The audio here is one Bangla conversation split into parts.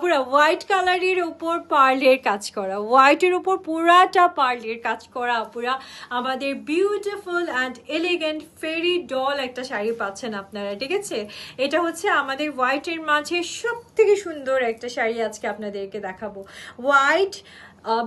পুরা হোয়াইট কালারের উপর পার্লের কাজ করা, হোয়াইটের উপর পুরাটা পার্লের কাজ করা পুরা আমাদের beautiful and elegant fairy doll একটা শাড়ি পাচ্ছেন আপনারা, ঠিক আছে? এটা হচ্ছে আমাদের হোয়াইটের মাঝে সব থেকে সুন্দর একটা শাড়ি আজকে আপনাদেরকে দেখাবো। হোয়াইট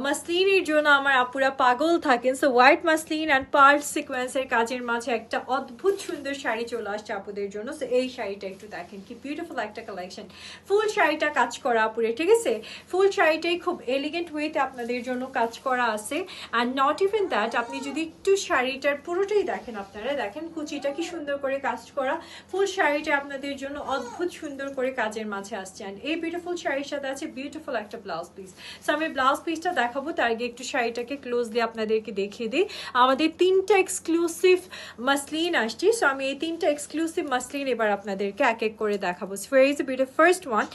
মাসলিনের জন্য আমার আপুরা পাগল থাকেন। So white muslin and pearl সিকোয়েন্সের কাজের মাঝে একটা অদ্ভুত সুন্দর শাড়ি চলে আসছে আপুদের জন্য। সো এই শাড়িটা একটু দেখেন কি বিউটিফুল একটা কালেকশন। ফুল শাড়িটা কাজ করা আপুরে, ঠিক আছে? ফুল শাড়িটাই খুব এলিগেন্ট ওয়েতে আপনাদের জন্য কাজ করা আছে। অ্যান্ড নট ইভেন দ্যাট, আপনি যদি একটু শাড়িটার পুরোটাই দেখেন, আপনারা দেখেন কুচিটা কি সুন্দর করে কাজ করা। ফুল শাড়িটা আপনাদের জন্য অদ্ভুত সুন্দর করে কাজের মাঝে আসছে। অ্যান্ড এই বিউটিফুল শাড়ির সাথে আছে বিউটিফুল একটা ব্লাউজ পিস। সো আমি ব্লাউজ পিসটা দেখাবো, তার আগে একটু শাড়িটাকে ক্লোজলি আপনাদেরকে দেখিয়ে দিই। আমাদের 3টা এক্সক্লুসিভ মাসলিন আসছে। সো আমি এই 3টা এক্সক্লুসিভ মাসলিন এবার আপনাদেরকে এক এক করে দেখাবো। So here is the beautiful first one.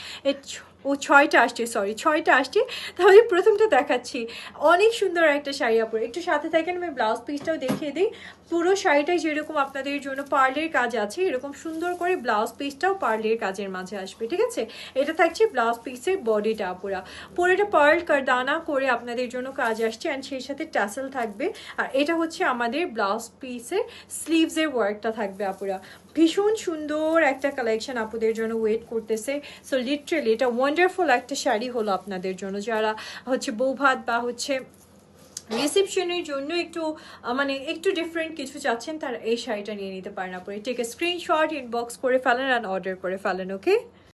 ও 6টা আসছে, সরি 6টা আসছে। তাহলে প্রথমটা দেখাচ্ছি, অনেক সুন্দর একটা শাড়ি আপুর, একটু সাথে থাকেন, আমি ব্লাউজ পিসটাও দেখিয়ে দিই। পুরো শাড়িটাই যেরকম আপনাদের জন্য পার্লের কাজ আছে, এরকম সুন্দর করে ব্লাউজ পিসটাও পার্লের কাজের মাঝে আসবে, ঠিক আছে? এটা থাকছে ব্লাউজ পিসের বডিটা আপুরা, পুরোটা পার্ল কারদানা করে আপনাদের জন্য কাজ আসছে। অ্যান্ড সেই সাথে টাসেল থাকবে। আর এটা হচ্ছে আমাদের ব্লাউজ পিসের স্লিভসের ওয়ার্কটা থাকবে আপুরা। ভীষণ সুন্দর একটা কালেকশন আপুদের জন্য ওয়েট করতেছে। সো লিটারেলি এটা ওয়ান্ডারফুল একটা শাড়ি হলো আপনাদের জন্য, যারা হচ্ছে বৌভাত বা হচ্ছে রিসেপশনের জন্য একটু মানে একটু ডিফারেন্ট কিছু চাচ্ছেন, তারা এই শাড়িটা নিয়ে নিতে পারেন। আপনারা টেক এ স্ক্রিনশট, ইনবক্স করে ফেলেন অ্যান্ড অর্ডার করে ফেলেন, ওকে?